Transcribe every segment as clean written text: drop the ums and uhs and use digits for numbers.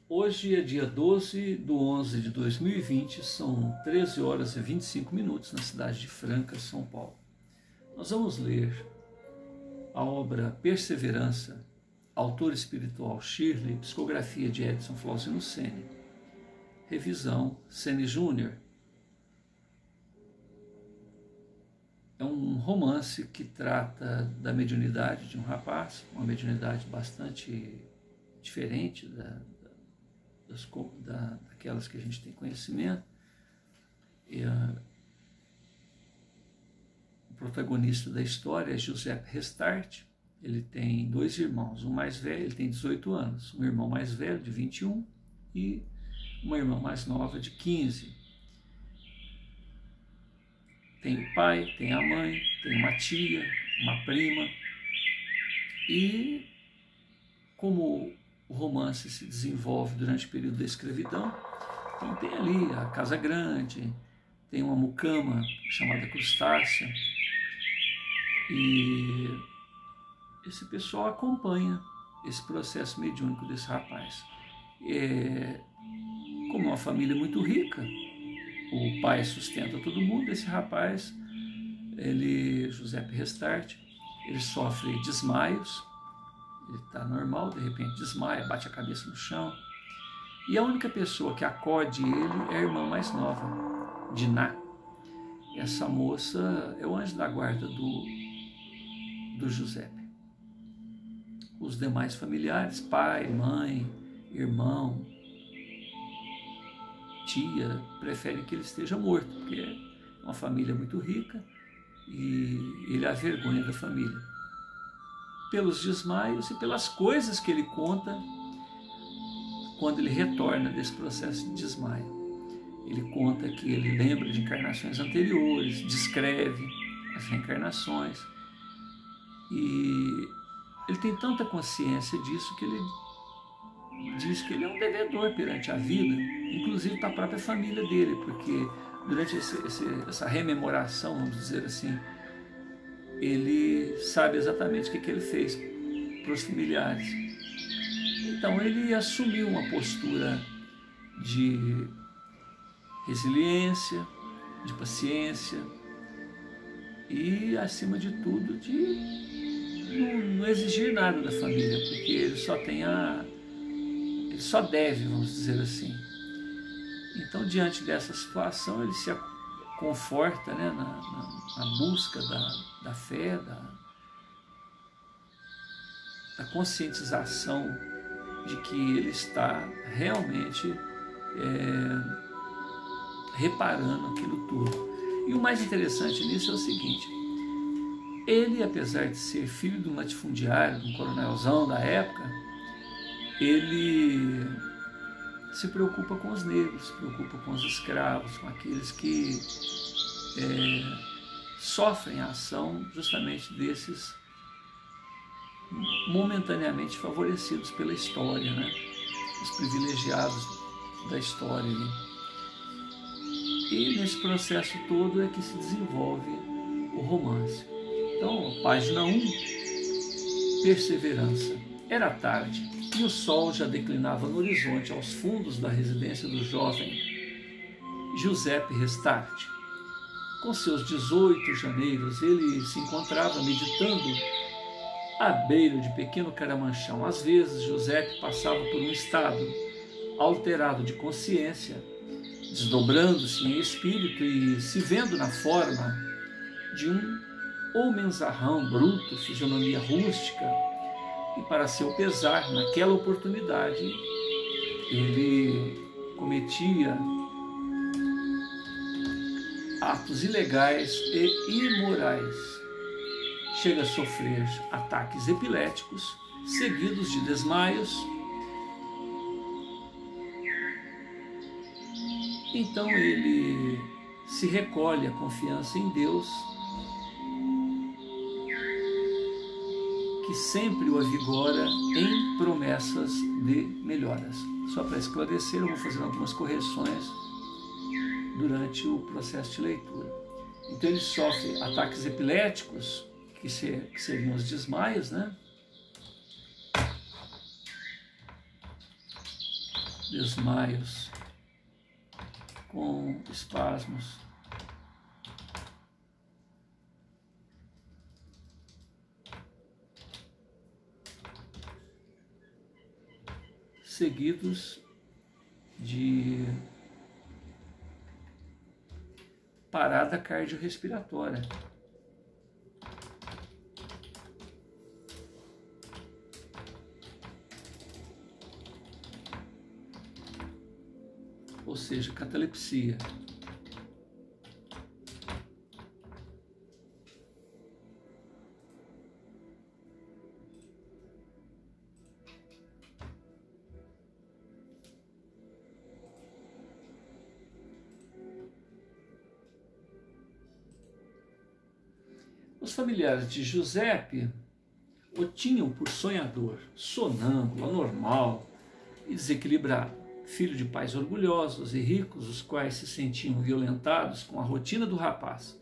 Hoje é dia 12/11 de 2020, são 13 horas e 25 minutos na cidade de Franca, São Paulo. Nós vamos ler a obra Perseverança, autor espiritual Shirley, psicografia de Edson Flauzino Sene, revisão Sene Júnior. É um romance que trata da mediunidade de um rapaz, uma mediunidade bastante diferente daquelas que a gente tem conhecimento. O protagonista da história é Giuseppe Restart. Ele tem dois irmãos, um mais velho, ele tem 18 anos, um irmão mais velho de 21 e uma irmã mais nova de 15. Tem o pai, tem a mãe, tem uma tia, uma prima. E como o romance se desenvolve durante o período da escravidão, então tem ali a casa grande, tem uma mucama chamada Crustácea, e esse pessoal acompanha esse processo mediúnico desse rapaz. Como é uma família muito rica, o pai sustenta todo mundo, esse rapaz, Giuseppe Restart, ele sofre desmaios, ele está normal, de repente desmaia, bate a cabeça no chão, e a única pessoa que acode ele é a irmã mais nova, Diná. Essa moça é o anjo da guarda do Giuseppe. Os demais familiares, pai, mãe, irmão, tia, preferem que ele esteja morto, porque é uma família muito rica e ele é a vergonha da família. Pelos desmaios e pelas coisas que ele conta quando ele retorna desse processo de desmaio. Ele conta que ele lembra de encarnações anteriores, descreve as reencarnações, e ele tem tanta consciência disso que ele diz que ele é um devedor perante a vida, inclusive para a própria família dele, porque durante essa rememoração, vamos dizer assim, ele sabe exatamente o que ele fez para os familiares. Então ele assumiu uma postura de resiliência, de paciência e, acima de tudo, de não exigir nada da família, porque ele só deve, vamos dizer assim. Então, diante dessa situação, ele se conforta, né, na busca da fé, da conscientização de que ele está realmente reparando aquilo tudo. E o mais interessante nisso é o seguinte: ele, apesar de ser filho de um latifundiário, de um coronelzão da época, ele se preocupa com os negros, se preocupa com os escravos, com aqueles que sofrem a ação justamente desses momentaneamente favorecidos pela história, né? Os privilegiados da história ali. E nesse processo todo é que se desenvolve o romance. Então, página 1, Perseverança. Era tarde e o sol já declinava no horizonte aos fundos da residência do jovem Giuseppe Restart. Com seus 18 janeiros, ele se encontrava meditando à beira de pequeno caramanchão. Às vezes, Giuseppe passava por um estado alterado de consciência, desdobrando-se em espírito e se vendo na forma de um homenzarrão bruto, fisionomia rústica, e para seu pesar, naquela oportunidade, ele cometia atos ilegais e imorais. Chega a sofrer ataques epiléticos, seguidos de desmaios. Então ele se recolhe a confiança em Deus, que sempre o avigora em promessas de melhoras. Só para esclarecer, eu vou fazer algumas correções durante o processo de leitura. Então ele sofre ataques epiléticos, que seriam os desmaios, né? desmaios, com espasmos. Seguidos de parada cardiorrespiratória. Ou seja, catalepsia. Os familiares de Giuseppe o tinham por sonhador, sonâmbulo, anormal e desequilibrado, filho de pais orgulhosos e ricos, os quais se sentiam violentados com a rotina do rapaz.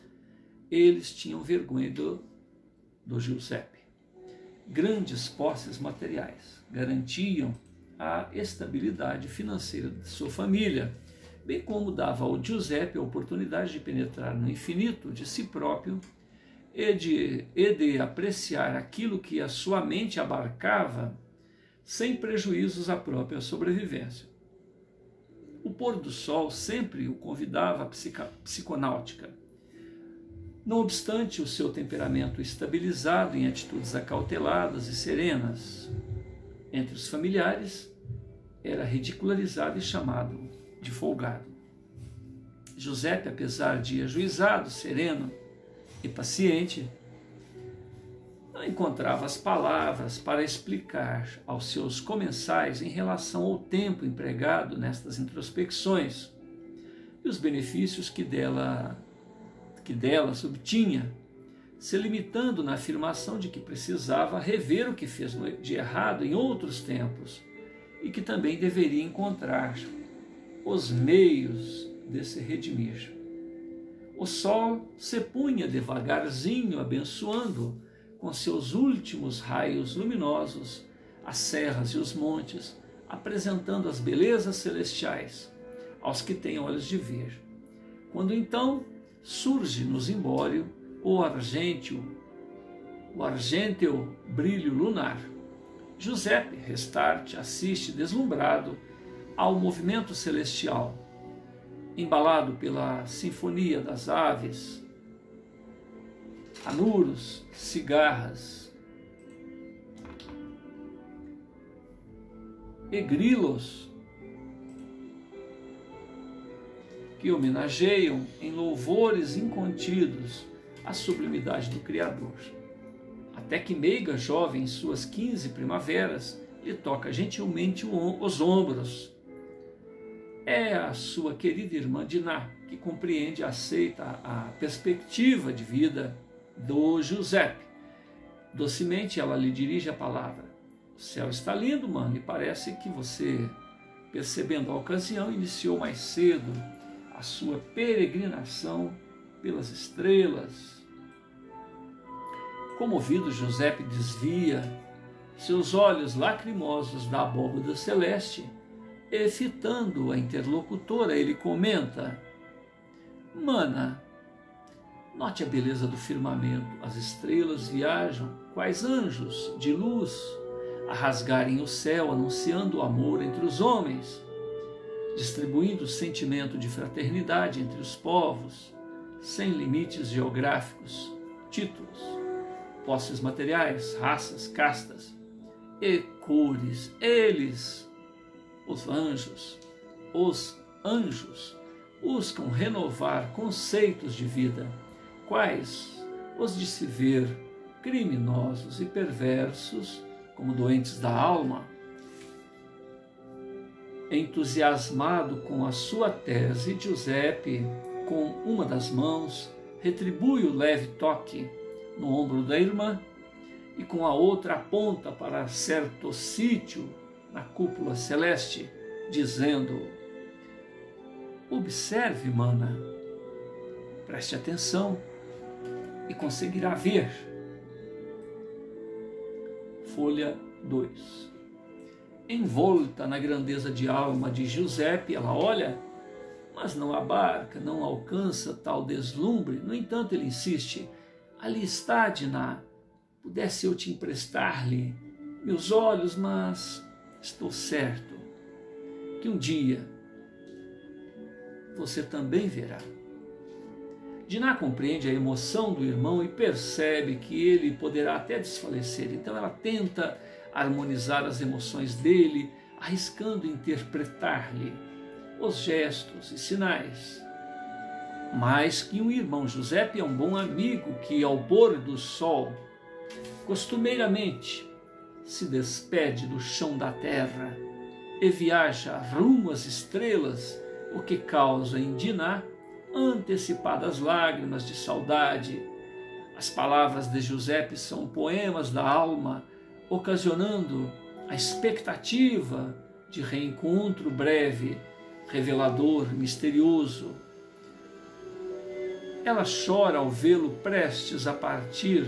Eles tinham vergonha do Giuseppe. Grandes posses materiais garantiam a estabilidade financeira de sua família, bem como dava ao Giuseppe a oportunidade de penetrar no infinito de si próprio e de apreciar aquilo que a sua mente abarcava sem prejuízos à própria sobrevivência. O pôr do sol sempre o convidava à psiconáutica. Não obstante o seu temperamento estabilizado em atitudes acauteladas e serenas, entre os familiares era ridicularizado e chamado de folgado. Giuseppe, apesar de ajuizado, sereno e paciente, não encontrava as palavras para explicar aos seus comensais em relação ao tempo empregado nestas introspecções e os benefícios que delas obtinha, se limitando na afirmação de que precisava rever o que fez de errado em outros tempos e que também deveria encontrar os meios de se redimir. O sol se punha devagarzinho, abençoando com seus últimos raios luminosos as serras e os montes, apresentando as belezas celestiais aos que têm olhos de ver. Quando então surge no zimbório o argênteo brilho lunar, Giuseppe Restart assiste deslumbrado ao movimento celestial, embalado pela sinfonia das aves, anuros, cigarras e grilos que homenageiam em louvores incontidos a sublimidade do Criador. Até que meiga jovem em suas 15 primaveras lhe toca gentilmente os ombros. É a sua querida irmã Dinah, que compreende e aceita a perspectiva de vida do Giuseppe. Docemente ela lhe dirige a palavra: o céu está lindo, mano, e parece que você, percebendo a ocasião, iniciou mais cedo a sua peregrinação pelas estrelas. Comovido, Giuseppe desvia seus olhos lacrimosos da abóbada celeste e, fitando a interlocutora, ele comenta: Mana, note a beleza do firmamento. As estrelas viajam, quais anjos de luz, a rasgarem o céu, anunciando o amor entre os homens, distribuindo o sentimento de fraternidade entre os povos, sem limites geográficos, títulos, posses materiais, raças, castas e cores. Eles, os anjos, buscam renovar conceitos de vida, quais os de se ver criminosos e perversos como doentes da alma. Entusiasmado com a sua tese, Giuseppe, com uma das mãos, retribui o leve toque no ombro da irmã e com a outra aponta para certo sítio na cúpula celeste, dizendo: observe, mana, preste atenção e conseguirá ver. Folha 2. envolta na grandeza de alma de Giuseppe, ela olha, mas não abarca, não alcança tal deslumbre. No entanto, ele insiste: ali está, Diná, pudesse eu te emprestar-lhe meus olhos, mas estou certo que um dia você também verá. Diná compreende a emoção do irmão e percebe que ele poderá até desfalecer. Então ela tenta harmonizar as emoções dele, arriscando interpretar-lhe os gestos e sinais. Mais que um irmão, Giuseppe é um bom amigo que, ao pôr do sol, costumeiramente se despede do chão da terra e viaja rumo às estrelas, o que causa em Diná antecipadas lágrimas de saudade. As palavras de Giuseppe são poemas da alma, ocasionando a expectativa de reencontro breve, revelador, misterioso. Ela chora ao vê-lo prestes a partir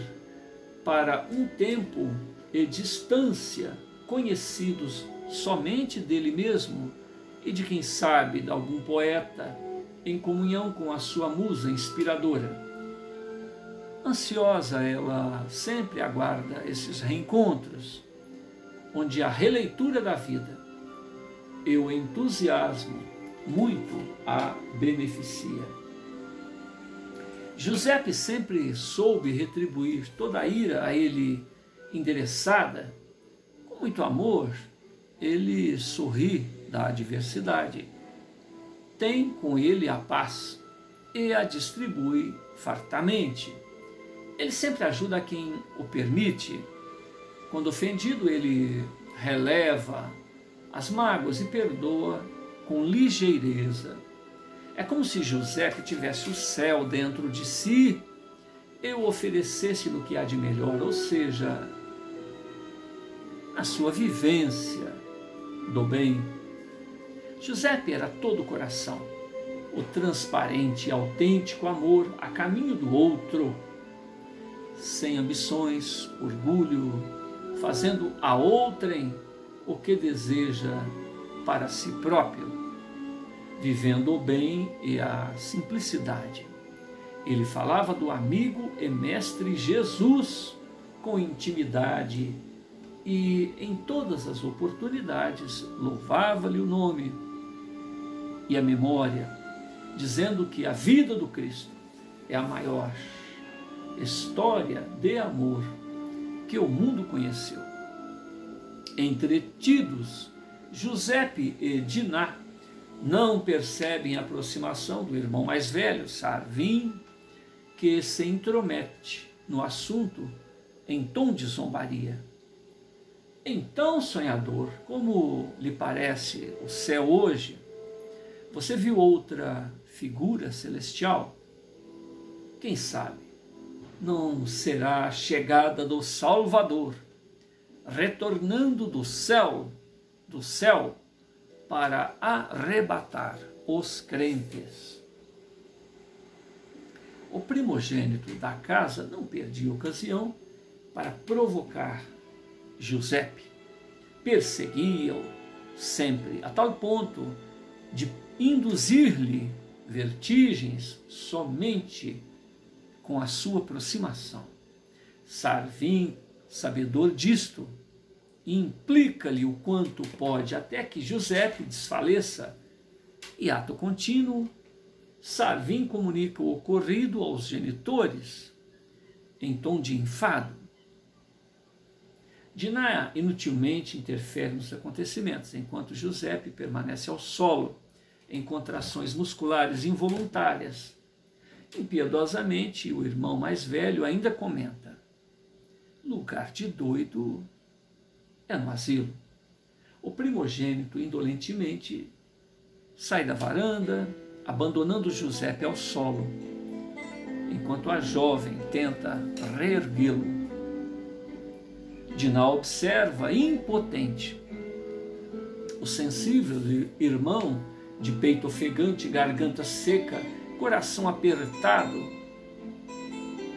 para um tempo e distância conhecidos somente dele mesmo e de quem sabe de algum poeta em comunhão com a sua musa inspiradora. Ansiosa, ela sempre aguarda esses reencontros, onde a releitura da vida e o entusiasmo muito a beneficia. Giuseppe sempre soube retribuir toda a ira a ele endereçada. Com muito amor, ele sorri da adversidade, tem com ele a paz e a distribui fartamente. Ele sempre ajuda a quem o permite. Quando ofendido, ele releva as mágoas e perdoa com ligeireza. É como se Giuseppe tivesse o céu dentro de si e o oferecesse no que há de melhor, ou seja, a sua vivência do bem. Giuseppe era todo coração, o transparente e autêntico amor a caminho do outro, sem ambições, orgulho, fazendo a outrem o que deseja para si próprio, vivendo o bem e a simplicidade. Ele falava do amigo e mestre Jesus com intimidade e, em todas as oportunidades, louvava-lhe o nome e a memória, dizendo que a vida do Cristo é a maior história de amor que o mundo conheceu. Entretidos, Giuseppe e Diná não percebem a aproximação do irmão mais velho, Sarvin, que se intromete no assunto em tom de zombaria. Então, sonhador, como lhe parece o céu hoje? Você viu outra figura celestial? Quem sabe não será a chegada do Salvador, retornando do céu para arrebatar os crentes. O primogênito da casa não perdia ocasião para provocar Giuseppe. Perseguia-o sempre, a tal ponto de induzir-lhe vertigens somente com a sua aproximação. Sarvin, sabedor disto, implica-lhe o quanto pode até que Giuseppe desfaleça, e ato contínuo, Sarvin comunica o ocorrido aos genitores, em tom de enfado. Diná inutilmente interfere nos acontecimentos, enquanto Giuseppe permanece ao solo, em contrações musculares involuntárias. Impiedosamente, o irmão mais velho ainda comenta: lugar de doido é no asilo. O primogênito indolentemente sai da varanda, abandonando Giuseppe ao solo, enquanto a jovem tenta reerguê-lo. Diná observa, impotente, o sensível irmão, de peito ofegante, garganta seca, coração apertado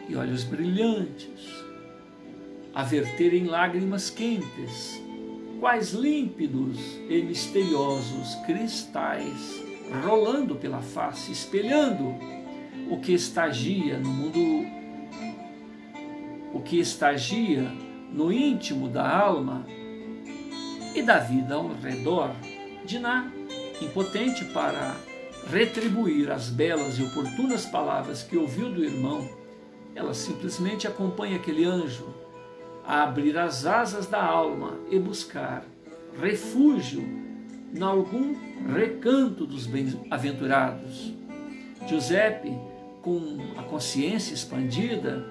e olhos brilhantes, a verterem lágrimas quentes, quais límpidos e misteriosos cristais rolando pela face, espelhando o que estagia no mundo, o que estagia no íntimo da alma e da vida ao redor. Diná, impotente para retribuir as belas e oportunas palavras que ouviu do irmão, ela simplesmente acompanha aquele anjo a abrir as asas da alma e buscar refúgio em algum recanto dos bem-aventurados. Giuseppe, com a consciência expandida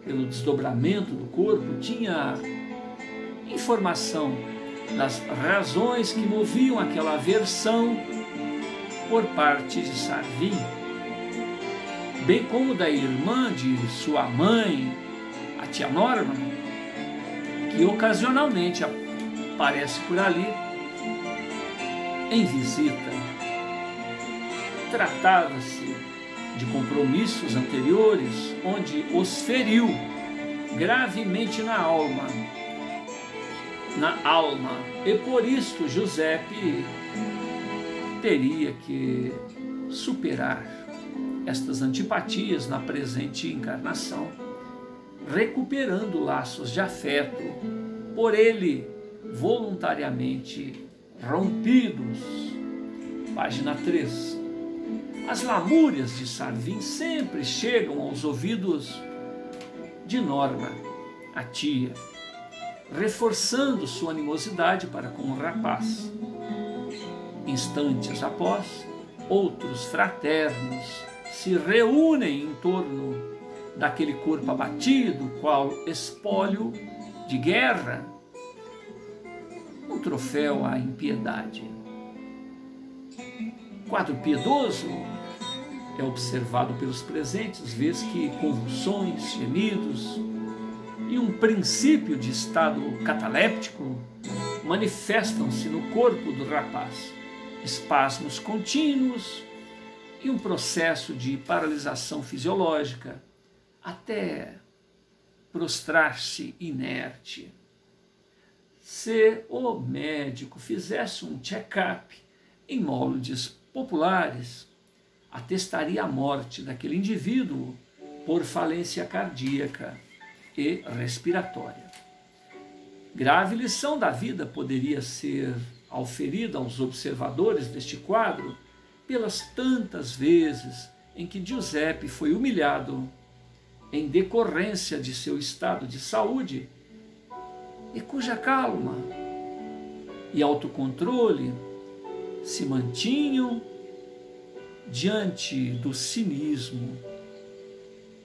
pelo desdobramento do corpo, tinha informação das razões que moviam aquela aversão por parte de Sarvin, bem como da irmã de sua mãe, a tia Norma, que ocasionalmente aparece por ali em visita. Tratava-se de compromissos anteriores onde os feriu gravemente na alma, e por isso Giuseppe teria que superar estas antipatias na presente encarnação, recuperando laços de afeto por ele voluntariamente rompidos. Página 3. As lamúrias de Sarvin sempre chegam aos ouvidos de Norma, a tia, reforçando sua animosidade para com o rapaz. Instantes após, outros fraternos se reúnem em torno daquele corpo abatido, qual espólio de guerra, um troféu à impiedade. Quadro piedoso é observado pelos presentes, vês que convulsões, gemidos e um princípio de estado cataléptico manifestam-se no corpo do rapaz, espasmos contínuos e um processo de paralisação fisiológica, até prostrar-se inerte. Se o médico fizesse um check-up em moldes populares, atestaria a morte daquele indivíduo por falência cardíaca e respiratória. Grave lição da vida poderia ser auferida aos observadores deste quadro pelas tantas vezes em que Giuseppe foi humilhado em decorrência de seu estado de saúde e cuja calma e autocontrole se mantinham diante do cinismo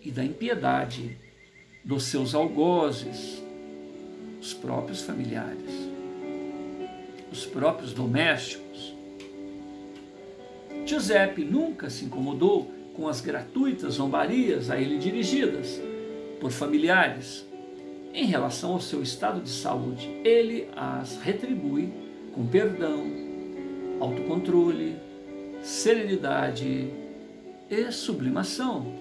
e da impiedade dos seus algozes, os próprios familiares, os próprios domésticos. Giuseppe nunca se incomodou com as gratuitas zombarias a ele dirigidas por familiares em relação ao seu estado de saúde. Ele as retribui com perdão, autocontrole, serenidade e sublimação.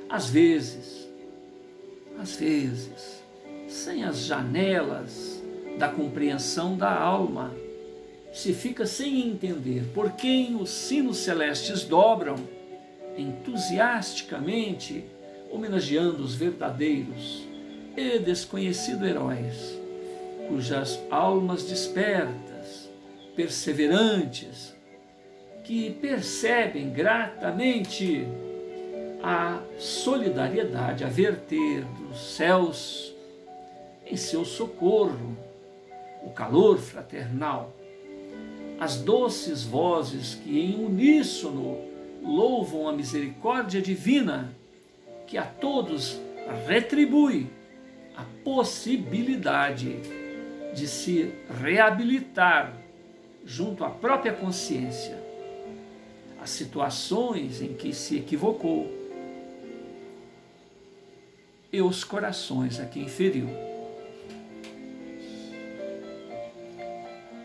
Às vezes, sem as janelas da compreensão da alma, se fica sem entender por quem os sinos celestes dobram, entusiasticamente homenageando os verdadeiros e desconhecidos heróis, cujas almas despertas, perseverantes, que percebem gratamente a solidariedade a verter dos céus em seu socorro, o calor fraternal, as doces vozes que em uníssono louvam a misericórdia divina, que a todos retribui a possibilidade de se reabilitar junto à própria consciência as situações em que se equivocou e os corações a quem feriu.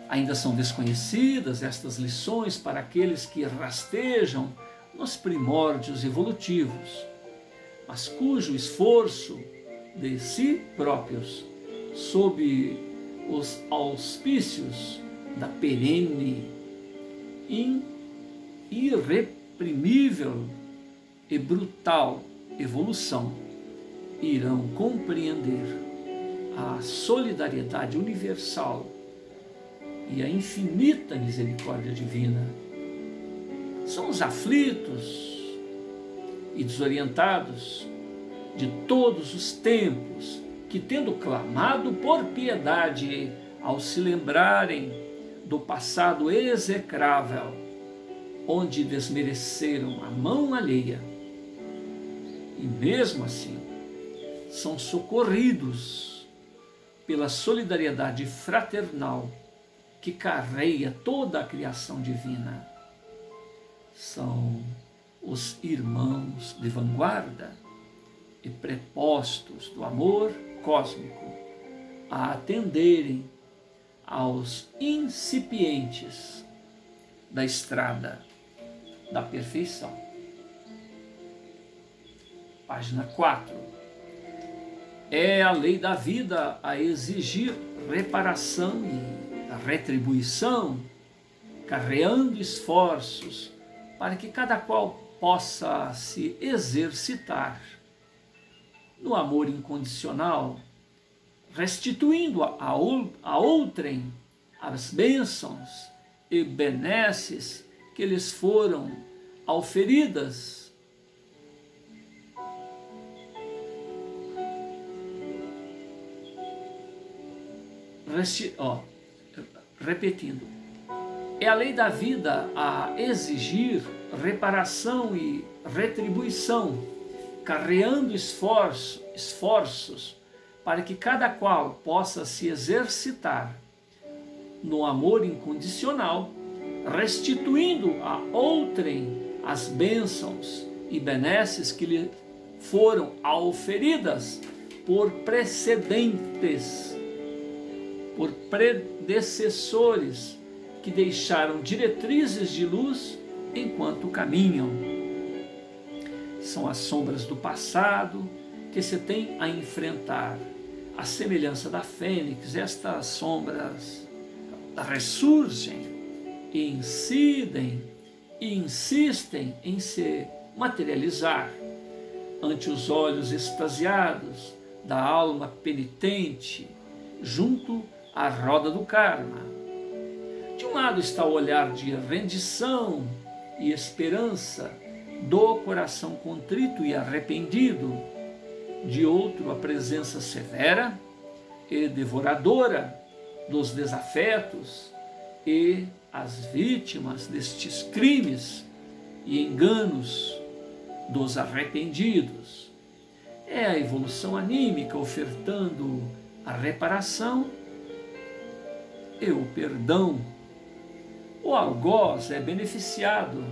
Ainda são desconhecidas estas lições para aqueles que rastejam nos primórdios evolutivos, mas cujo esforço de si próprios, sob os auspícios da perene, irreprimível e brutal evolução, irão compreender a solidariedade universal e a infinita misericórdia divina. São os aflitos e desorientados de todos os tempos que, tendo clamado por piedade, ao se lembrarem do passado execrável, onde desmereceram a mão alheia, e mesmo assim são socorridos pela solidariedade fraternal que carreia toda a criação divina. São os irmãos de vanguarda e prepostos do amor cósmico a atenderem aos incipientes da estrada da perfeição. Página 4. É a lei da vida a exigir reparação e retribuição, carreando esforços para que cada qual possa se exercitar no amor incondicional, restituindo a outrem as bênçãos e benesses que lhes foram auferidas. Repetindo, é a lei da vida a exigir reparação e retribuição, carreando esforços para que cada qual possa se exercitar no amor incondicional, restituindo a outrem as bênçãos e benesses que lhe foram auferidas por predecessores que deixaram diretrizes de luz enquanto caminham. São as sombras do passado que se tem a enfrentar. A semelhança da fênix, estas sombras ressurgem e incidem e insistem em se materializar ante os olhos extasiados da alma penitente junto à roda do karma. De um lado está o olhar de rendição e esperança do coração contrito e arrependido, de outro a presença severa e devoradora dos desafetos e as vítimas destes crimes e enganos dos arrependidos. É a evolução anímica ofertando a reparação e o perdão. O algoz é beneficiado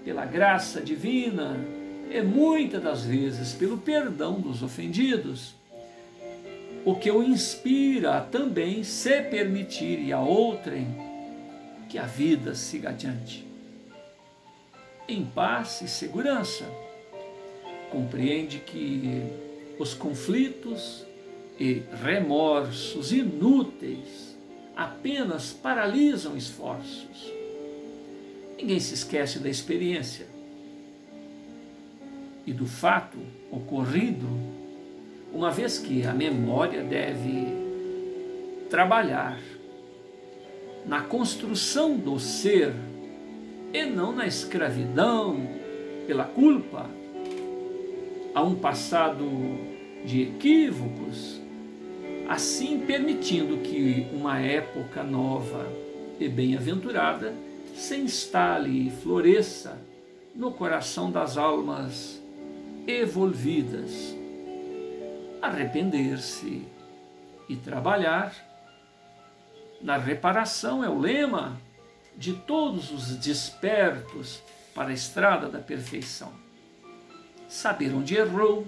pela graça divina e muitas das vezes pelo perdão dos ofendidos, o que o inspira a também se permitir a outrem que a vida siga adiante. Em paz e segurança, compreende que os conflitos e remorsos inúteis apenas paralisam esforços. Ninguém se esquece da experiência e do fato ocorrido, uma vez que a memória deve trabalhar na construção do ser e não na escravidão pela culpa a um passado de equívocos, assim permitindo que uma época nova e bem-aventurada se instale e floresça no coração das almas evolvidas. Arrepender-se e trabalhar na reparação é o lema de todos os despertos para a estrada da perfeição. Saber onde errou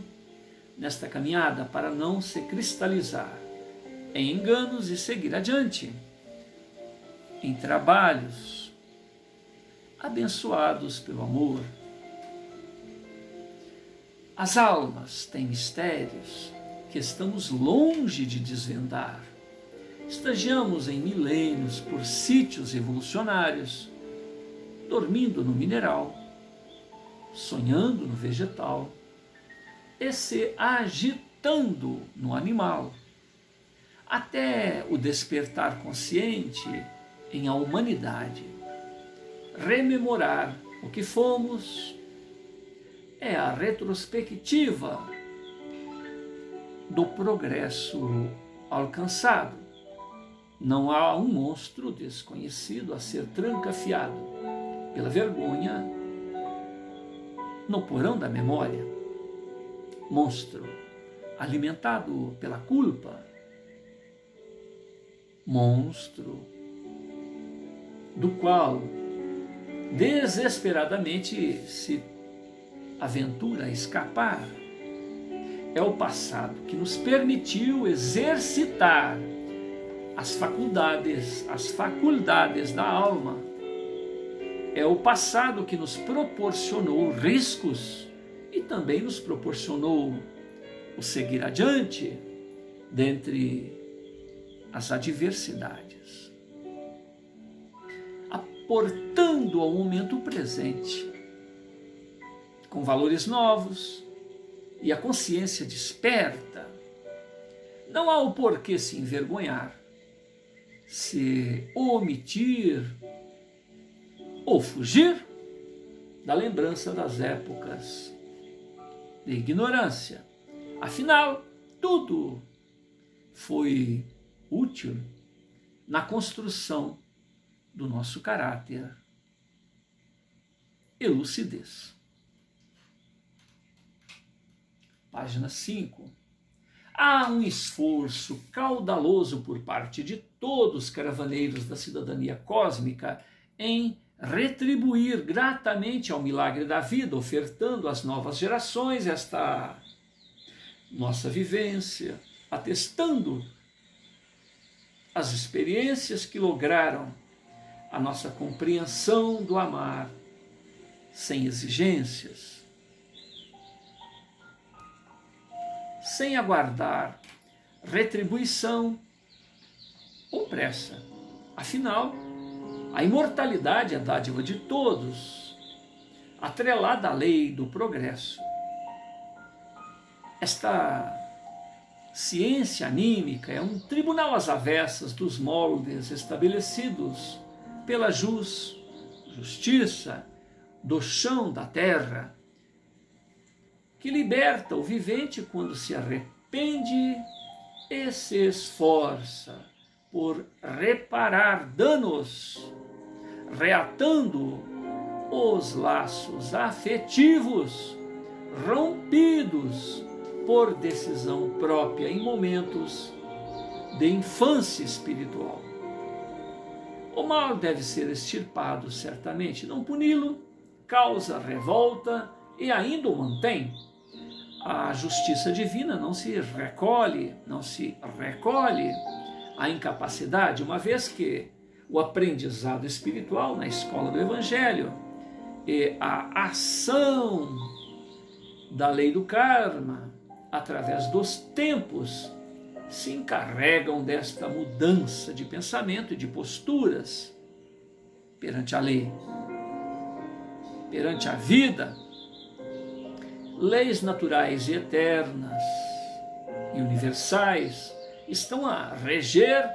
nesta caminhada para não se cristalizar em enganos e seguir adiante em trabalhos abençoados pelo amor. As almas têm mistérios que estamos longe de desvendar Estagiamos em milênios por sítios evolucionários, dormindo no mineral, sonhando no vegetal e se agitando no animal, até o despertar consciente em a humanidade. Rememorar o que fomos é a retrospectiva do progresso alcançado. Não há um monstro desconhecido a ser trancafiado pela vergonha no porão da memória. Monstro alimentado pela culpa. Monstro do qual desesperadamente se aventura a escapar. É o passado que nos permitiu exercitar as faculdades da alma. É o passado que nos proporcionou riscos e também nos proporcionou o seguir adiante dentre as adversidades, aportando ao momento presente com valores novos e a consciência desperta. Não há o porquê se envergonhar, se omitir ou fugir da lembrança das épocas de ignorância. Afinal, tudo foi útil na construção do nosso caráter e lucidez. Página 5. Há um esforço caudaloso por parte de todos os caravaneiros da cidadania cósmica em retribuir gratamente ao milagre da vida, ofertando às novas gerações esta nossa vivência, atestando as experiências que lograram a nossa compreensão do amar sem exigências, sem aguardar retribuição ou pressa. Afinal, a imortalidade é a dádiva de todos, atrelada à lei do progresso. Esta ciência anímica é um tribunal às avessas dos moldes estabelecidos pela justiça do chão da terra, que liberta o vivente quando se arrepende e se esforça por reparar danos, reatando os laços afetivos rompidos por decisão própria em momentos de infância espiritual. O mal deve ser extirpado, certamente. Não puni-lo causa revolta e ainda o mantém. A justiça divina não se recolhe à incapacidade, uma vez que o aprendizado espiritual na escola do Evangelho e a ação da lei do karma, através dos tempos, se encarregam desta mudança de pensamento e de posturas perante a lei, perante a vida. Leis naturais e eternas e universais estão a reger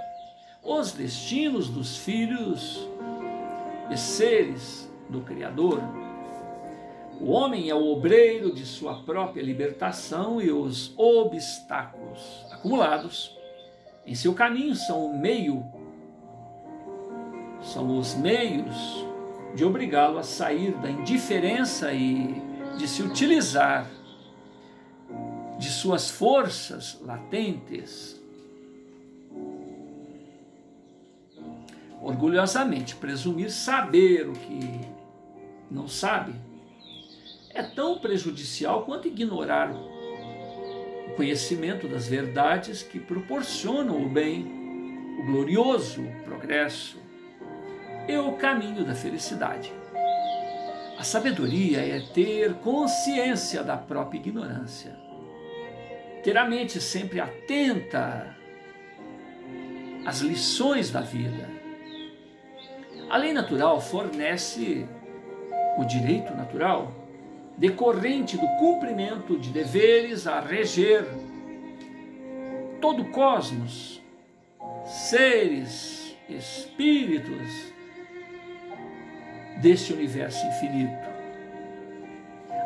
os destinos dos filhos e seres do Criador. O homem é o obreiro de sua própria libertação e os obstáculos acumulados em seu caminho são os meios de obrigá-lo a sair da indiferença e de se utilizar de suas forças latentes. Orgulhosamente presumir saber o que não sabe é tão prejudicial quanto ignorar o conhecimento das verdades que proporcionam o bem, o glorioso progresso e o caminho da felicidade. A sabedoria é ter consciência da própria ignorância, ter a mente sempre atenta as lições da vida. A lei natural fornece o direito natural decorrente do cumprimento de deveres a reger todo o cosmos, seres, espíritos deste universo infinito.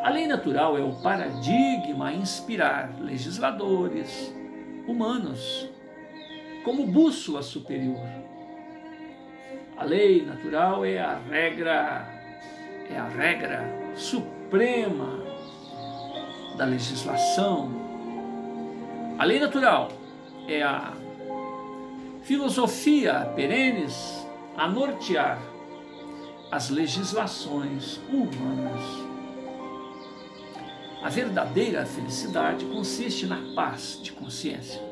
A lei natural é o paradigma a inspirar legisladores humanos como bússola superior. A lei natural é a regra suprema da legislação. A lei natural é a filosofia perenes a nortear as legislações humanas. A verdadeira felicidade consiste na paz de consciência,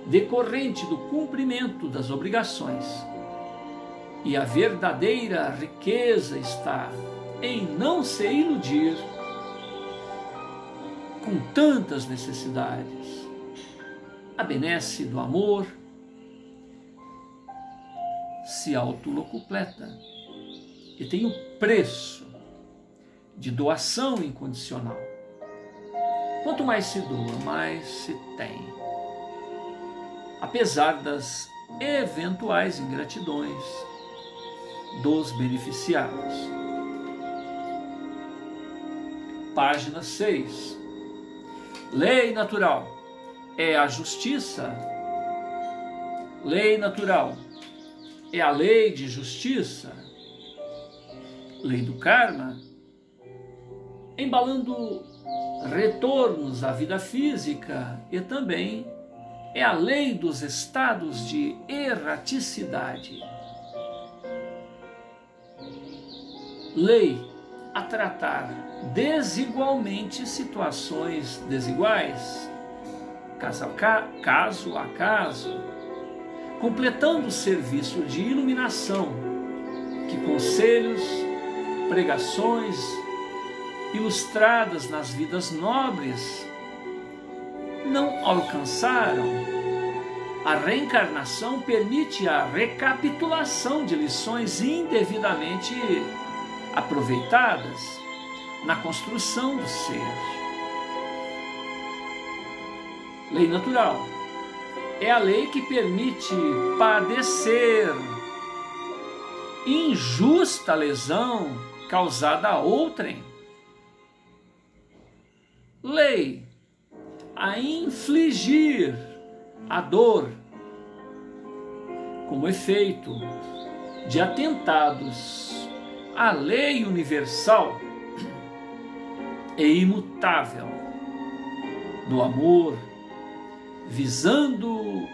decorrente do cumprimento das obrigações. E a verdadeira riqueza está em não se iludir com tantas necessidades. A benesse do amor se autolocupleta e tem o preço de doação incondicional. Quanto mais se doa, mais se tem. Apesar das eventuais ingratidões dos beneficiados. Página 6. Lei natural é a justiça. Lei natural é a lei de justiça. Lei do karma, embalando retornos à vida física, e também é a lei dos estados de erraticidade. Lei a tratar desigualmente situações desiguais, caso a caso, completando o serviço de iluminação que conselhos, pregações ilustradas nas vidas nobres não alcançaram. A reencarnação permite a recapitulação de lições indevidamente aproveitadas na construção do ser. Lei natural é a lei que permite padecer injusta lesão causada a outrem. Lei a infligir a dor como efeito de atentados à lei universal e imutável do amor, visando